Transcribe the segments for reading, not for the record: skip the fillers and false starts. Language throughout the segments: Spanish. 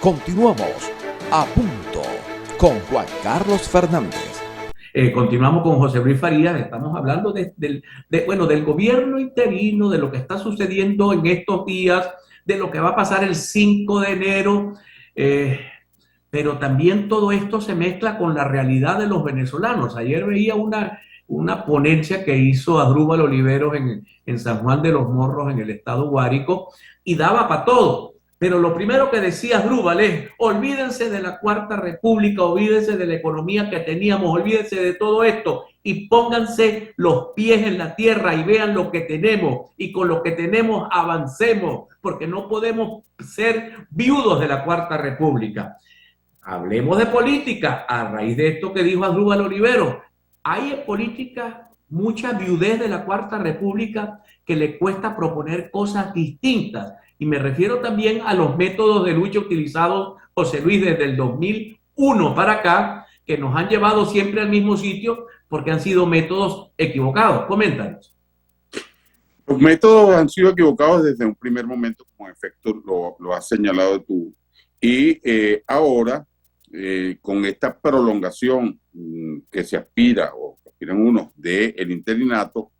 Continuamos a punto con Juan Carlos Fernández. Continuamos con José Luis Farías. Estamos hablando del gobierno interino, de lo que está sucediendo en estos días, de lo que va a pasar el 5 de enero, pero también todo esto se mezcla con la realidad de los venezolanos. Ayer veía una ponencia que hizo Asdrúbal Oliveros en San Juan de los Morros, en el estado Guárico, y daba para todo. Pero lo primero que decía Asdrúbal es: olvídense de la Cuarta República, olvídense de la economía que teníamos, olvídense de todo esto y pónganse los pies en la tierra y vean lo que tenemos, y con lo que tenemos avancemos, porque no podemos ser viudos de la Cuarta República. Hablemos de política a raíz de esto que dijo Asdrúbal Oliveros. Hay en política mucha viudez de la Cuarta República que le cuesta proponer cosas distintas. Y me refiero también a los métodos de lucha utilizados, José Luis, desde el 2001 para acá, que nos han llevado siempre al mismo sitio porque han sido métodos equivocados. Coméntanos. Los métodos han sido equivocados desde un primer momento, como en efecto lo has señalado tú. Y ahora, con esta prolongación que se aspira, o que aspiran unos, del interinato,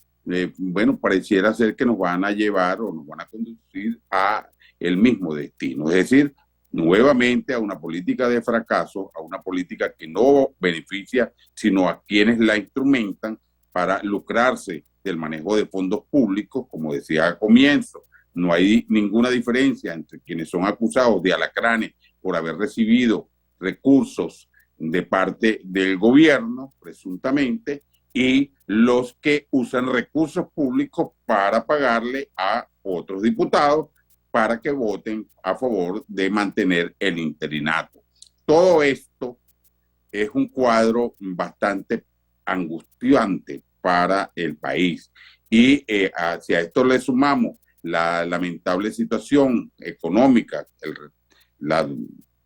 bueno, pareciera ser que nos van a llevar o nos van a conducir a el mismo destino. Es decir, nuevamente a una política de fracaso, a una política que no beneficia, sino a quienes la instrumentan para lucrarse del manejo de fondos públicos. Como decía al comienzo, no hay ninguna diferencia entre quienes son acusados de alacranes por haber recibido recursos de parte del gobierno, presuntamente, y los que usan recursos públicos para pagarle a otros diputados para que voten a favor de mantener el interinato. Todo esto es un cuadro bastante angustiante para el país. Y hacia esto le sumamos la lamentable situación económica, la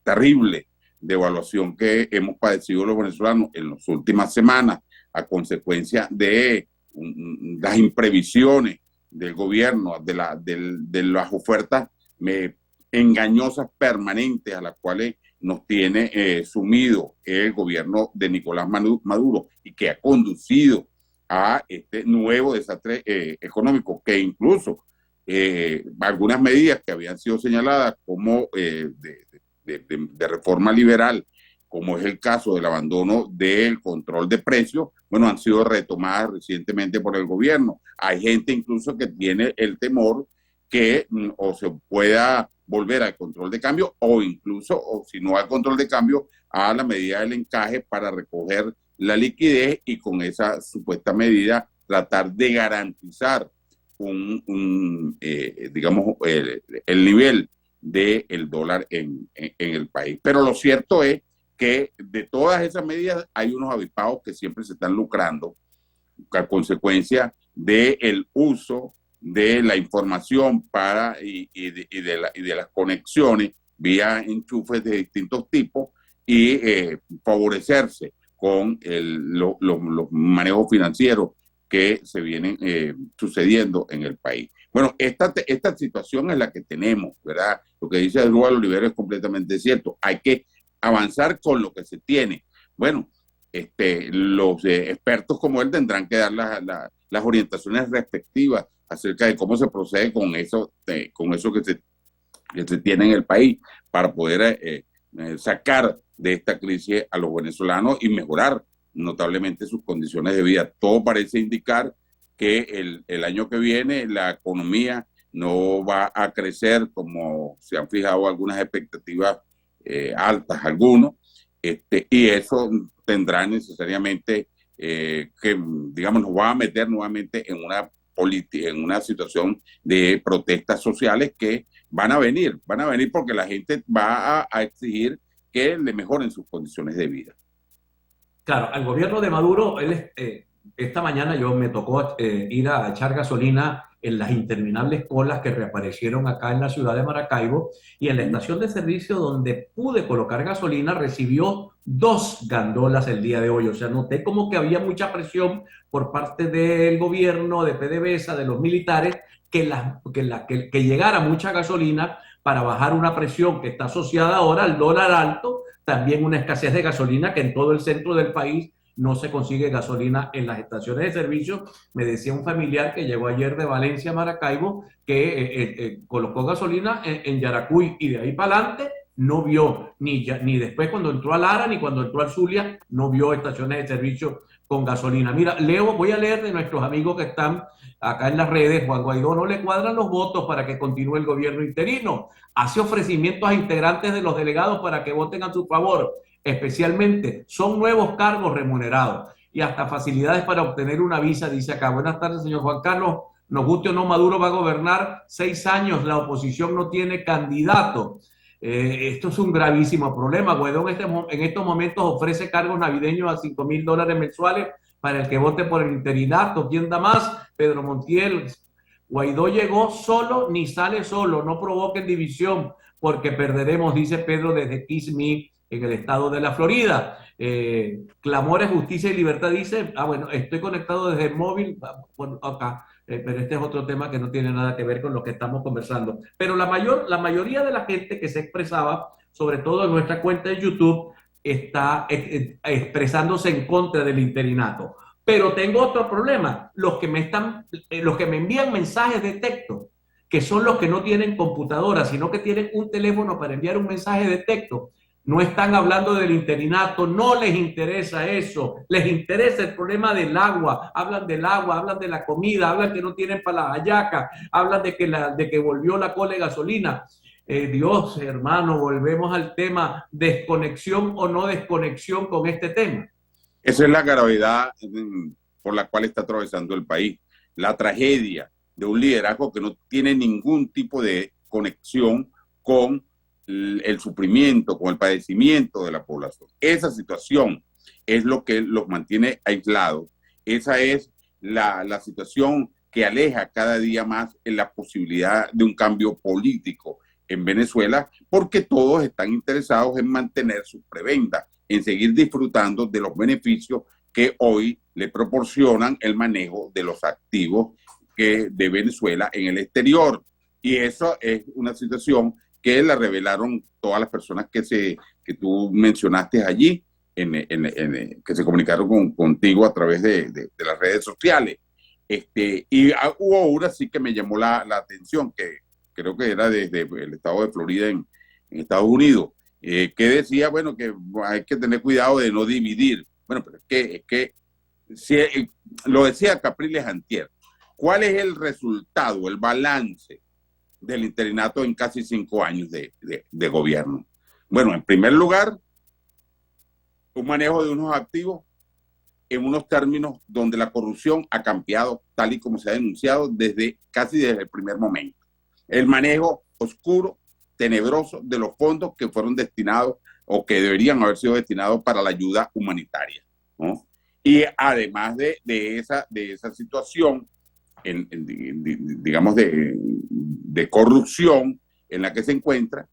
terrible devaluación que hemos padecido los venezolanos en las últimas semanas a consecuencia de las imprevisiones del gobierno, de las ofertas engañosas permanentes a las cuales nos tiene sumido el gobierno de Nicolás Maduro, y que ha conducido a este nuevo desastre económico, que incluso algunas medidas que habían sido señaladas como de reforma liberal, como es el caso del abandono del control de precios, bueno, han sido retomadas recientemente por el gobierno. Hay gente incluso que tiene el temor que o se pueda volver al control de cambio, o incluso, o si no al control de cambio, a la medida del encaje para recoger la liquidez y con esa supuesta medida tratar de garantizar digamos, el nivel del dólar en el país. Pero lo cierto es que de todas esas medidas hay unos avispados que siempre se están lucrando a consecuencia del uso de la información y de las conexiones vía enchufes de distintos tipos y favorecerse con los manejos financieros que se vienen sucediendo en el país. Bueno, esta situación es la que tenemos, ¿verdad? Lo que dice Asdrúbal Oliveros es completamente cierto. Hay que avanzar con lo que se tiene. Bueno, los expertos como él tendrán que dar las orientaciones respectivas acerca de cómo se procede con eso que se tiene en el país para poder sacar de esta crisis a los venezolanos y mejorar notablemente sus condiciones de vida. Todo parece indicar que el año que viene la economía no va a crecer como se han fijado algunas expectativas altas, algunos, y eso tendrá necesariamente que, digamos, nos va a meter nuevamente en una situación de protestas sociales que van a venir porque la gente va a exigir que le mejoren sus condiciones de vida. Claro, al gobierno de Maduro, esta mañana me tocó ir a echar gasolina en las interminables colas que reaparecieron acá en la ciudad de Maracaibo, y en la estación de servicio donde pude colocar gasolina recibió 2 gandolas el día de hoy. O sea, noté como que había mucha presión por parte del gobierno, de PDVSA, de los militares, que llegara mucha gasolina para bajar una presión que está asociada ahora al dólar alto, también una escasez de gasolina, que en todo el centro del país no se consigue gasolina en las estaciones de servicio. Me decía un familiar que llegó ayer de Valencia a Maracaibo que colocó gasolina en Yaracuy, y de ahí para adelante no vio, ni después cuando entró a Lara, ni cuando entró al Zulia, no vio estaciones de servicio con gasolina. Mira, voy a leer de nuestros amigos que están acá en las redes. Juan Guaidó no le cuadran los votos para que continúe el gobierno interino. Hace ofrecimientos a integrantes de los delegados para que voten a su favor. Especialmente son nuevos cargos remunerados y hasta facilidades para obtener una visa, dice acá. Buenas tardes, señor Juan Carlos. Nos guste o no, Maduro va a gobernar 6 años. La oposición no tiene candidato. Esto es un gravísimo problema. Guaidó en estos momentos ofrece cargos navideños a $5,000 mensuales para el que vote por el interinato. ¿Quién da más? Pedro Montiel. Guaidó llegó solo ni sale solo. No provoquen división porque perderemos, dice Pedro desde Kissimmee, en el estado de la Florida. Clamores, Justicia y Libertad dice, bueno, estoy conectado desde el móvil, bueno, acá, pero este es otro tema que no tiene nada que ver con lo que estamos conversando. Pero la mayoría de la gente que se expresaba, sobre todo en nuestra cuenta de YouTube, está expresándose en contra del interinato. Pero tengo otro problema, los que me envían mensajes de texto, que son los que no tienen computadora, sino que tienen un teléfono para enviar un mensaje de texto, no están hablando del interinato, no les interesa eso, les interesa el problema del agua, hablan de la comida, hablan que no tienen para la hallaca, hablan de que volvió la cola de gasolina. Dios, hermano, volvemos al tema, desconexión o no desconexión con este tema. Esa es la gravedad por la cual está atravesando el país, la tragedia de un liderazgo que no tiene ningún tipo de conexión con el sufrimiento, con el padecimiento de la población. Esa situación es lo que los mantiene aislados. Esa es la situación que aleja cada día más en la posibilidad de un cambio político en Venezuela, porque todos están interesados en mantener sus prebendas, en seguir disfrutando de los beneficios que hoy le proporcionan el manejo de los activos de Venezuela en el exterior. Y eso es una situación que la revelaron todas las personas que tú mencionaste allí, que se comunicaron contigo a través de las redes sociales. Y hubo una sí que me llamó la atención, que creo que era desde el estado de Florida en Estados Unidos, que decía, bueno, que hay que tener cuidado de no dividir. Bueno, pero es que si, lo decía Capriles antier, ¿cuál es el resultado, el balance del interinato en casi 5 años de gobierno? Bueno, en primer lugar, un manejo de unos activos en unos términos donde la corrupción ha cambiado, tal y como se ha denunciado casi desde el primer momento. El manejo oscuro, tenebroso de los fondos que fueron destinados o que deberían haber sido destinados para la ayuda humanitaria, ¿no? Y además de esa situación, digamos, de corrupción en la que se encuentra,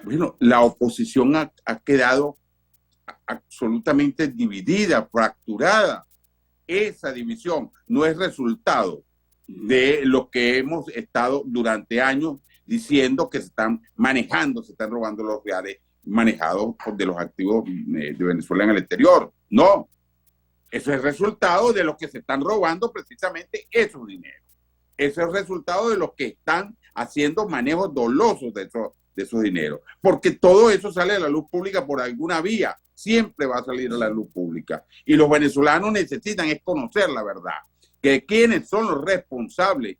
bueno, la oposición ha quedado absolutamente dividida, fracturada. Esa división no es resultado de lo que hemos estado durante años diciendo que se están manejando, se están robando los reales manejados de los activos de Venezuela en el exterior. No, eso es resultado de los que se están robando precisamente esos dineros. Eso es resultado de los que están haciendo manejos dolosos de esos dineros. Porque todo eso sale a la luz pública por alguna vía. Siempre va a salir a la luz pública. Y los venezolanos necesitan es conocer la verdad. Que quiénes son los responsables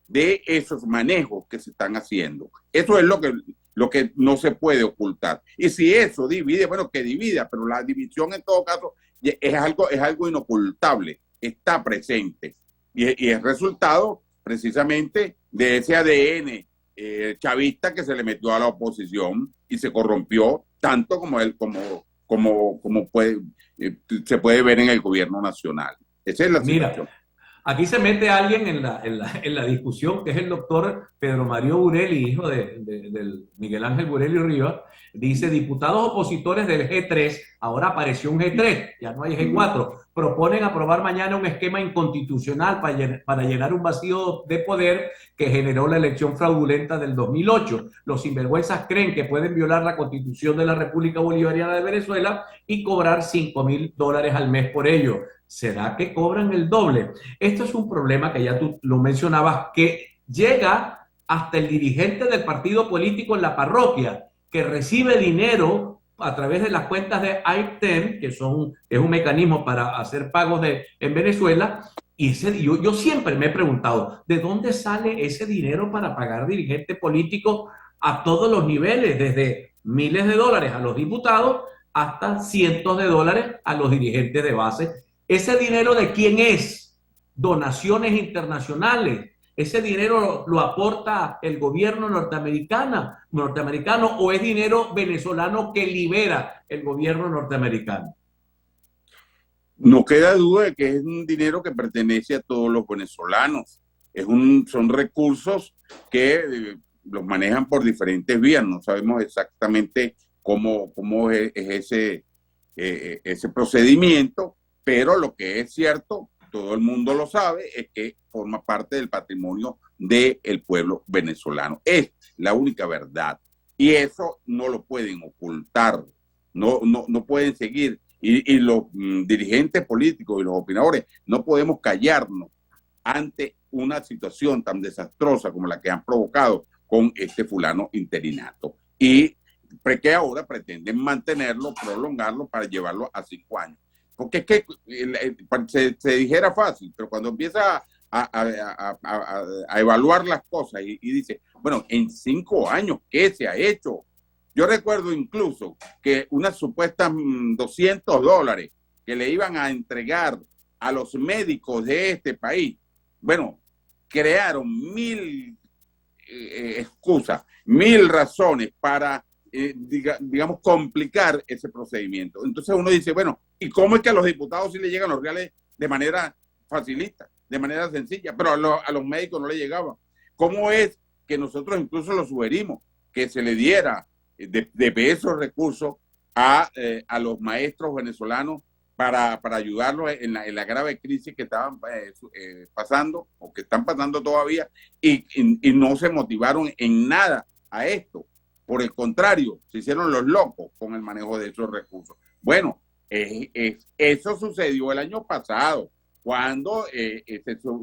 de esos manejos que se están haciendo. Eso es lo que no se puede ocultar. Y si eso divide, bueno, que divida, pero la división en todo caso es algo inocultable, está presente. Y es resultado precisamente de ese ADN chavista que se le metió a la oposición y se corrompió tanto como se puede ver en el gobierno nacional. Esa es la situación. Aquí se mete alguien en la discusión, que es el doctor Pedro Mario Burelli, hijo del Miguel Ángel Burelli Rivas. Dice, diputados opositores del G3, ahora apareció un G3, ya no hay G4, proponen aprobar mañana un esquema inconstitucional para llenar un vacío de poder que generó la elección fraudulenta del 2008. Los sinvergüenzas creen que pueden violar la Constitución de la República Bolivariana de Venezuela y cobrar $5,000 al mes por ello. ¿Será que cobran el doble? Esto es un problema que ya tú lo mencionabas, que llega hasta el dirigente del partido político en la parroquia, que recibe dinero a través de las cuentas de IPTEN, que es un mecanismo para hacer pagos en Venezuela. Y yo siempre me he preguntado, ¿de dónde sale ese dinero para pagar dirigentes políticos a todos los niveles, desde miles de dólares a los diputados hasta cientos de dólares a los dirigentes de base? ¿Ese dinero de quién es? Donaciones internacionales. ¿Ese dinero lo aporta el gobierno norteamericano o es dinero venezolano que libera el gobierno norteamericano? No queda duda de que es un dinero que pertenece a todos los venezolanos. Son recursos que los manejan por diferentes vías. No sabemos exactamente cómo es ese procedimiento, pero lo que es cierto, todo el mundo lo sabe, es que forma parte del patrimonio del pueblo venezolano. Es la única verdad. Y eso no lo pueden ocultar, no pueden seguir. Y los dirigentes políticos y los opinadores no podemos callarnos ante una situación tan desastrosa como la que han provocado con este fulano interinato. Y que ahora pretenden mantenerlo, prolongarlo para llevarlo a 5 años. Porque es que se dijera fácil, pero cuando empieza a evaluar las cosas y dice, bueno, en 5 años, ¿qué se ha hecho? Yo recuerdo incluso que unas supuestas $200 que le iban a entregar a los médicos de este país, bueno, crearon 1000 excusas, 1000 razones para, digamos, complicar ese procedimiento. Entonces uno dice, bueno, ¿y cómo es que a los diputados sí le llegan los reales de manera facilita, de manera sencilla, pero a los médicos no le llegaban? ¿Cómo es que nosotros incluso lo sugerimos, que se le diera de esos recursos a los maestros venezolanos para ayudarlos en la grave crisis que estaban pasando o que están pasando todavía y no se motivaron en nada a esto? Por el contrario, se hicieron los locos con el manejo de esos recursos. Bueno, eso sucedió el año pasado, cuando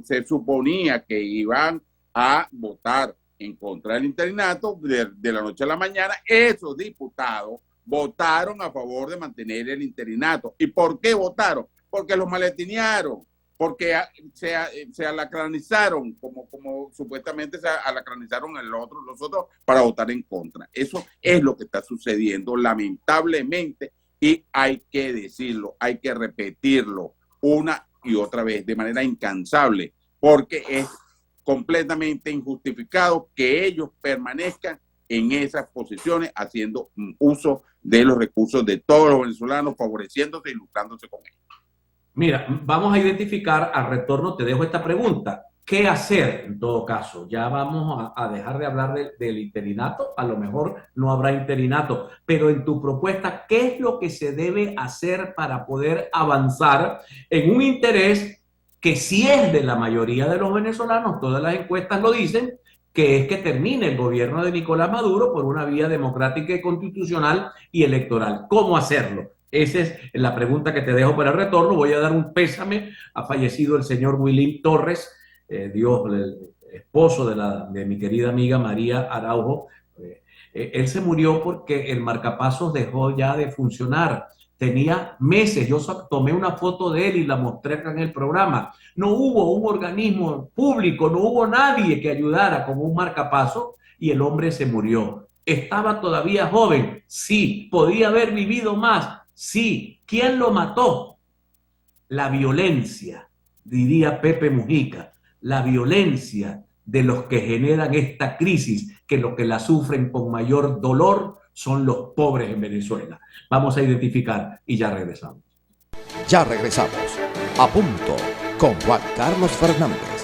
se suponía que iban a votar en contra del interinato. De la noche a la mañana, esos diputados votaron a favor de mantener el interinato. ¿Y por qué votaron? Porque los maletinearon, porque se alacranizaron, como supuestamente se alacranizaron los otros para votar en contra. Eso es lo que está sucediendo, lamentablemente, y hay que decirlo, hay que repetirlo una y otra vez de manera incansable, porque es completamente injustificado que ellos permanezcan en esas posiciones haciendo uso de los recursos de todos los venezolanos, favoreciéndose y lucrándose con ellos. Mira, vamos a identificar, al retorno te dejo esta pregunta. ¿Qué hacer en todo caso? Ya vamos a dejar de hablar del interinato, a lo mejor no habrá interinato, pero en tu propuesta, ¿qué es lo que se debe hacer para poder avanzar en un interés que sí es de la mayoría de los venezolanos? Todas las encuestas lo dicen, que es que termine el gobierno de Nicolás Maduro por una vía democrática y constitucional y electoral. ¿Cómo hacerlo? Esa es la pregunta que te dejo para el retorno. Voy a dar un pésame. Ha fallecido el señor Wilín Torres, Dios, el esposo de mi querida amiga María Araujo. Él se murió porque el marcapasos dejó ya de funcionar. Tenía meses, yo tomé una foto de él y la mostré acá en el programa. No hubo un organismo público, no hubo nadie que ayudara con un marcapasos y el hombre se murió. ¿Estaba todavía joven? Sí. ¿Podía haber vivido más? Sí. ¿Quién lo mató? La violencia, diría Pepe Mujica, la violencia de los que generan esta crisis, que los que la sufren con mayor dolor son los pobres en Venezuela. Vamos a identificar y ya regresamos. Ya regresamos. A punto con Juan Carlos Fernández.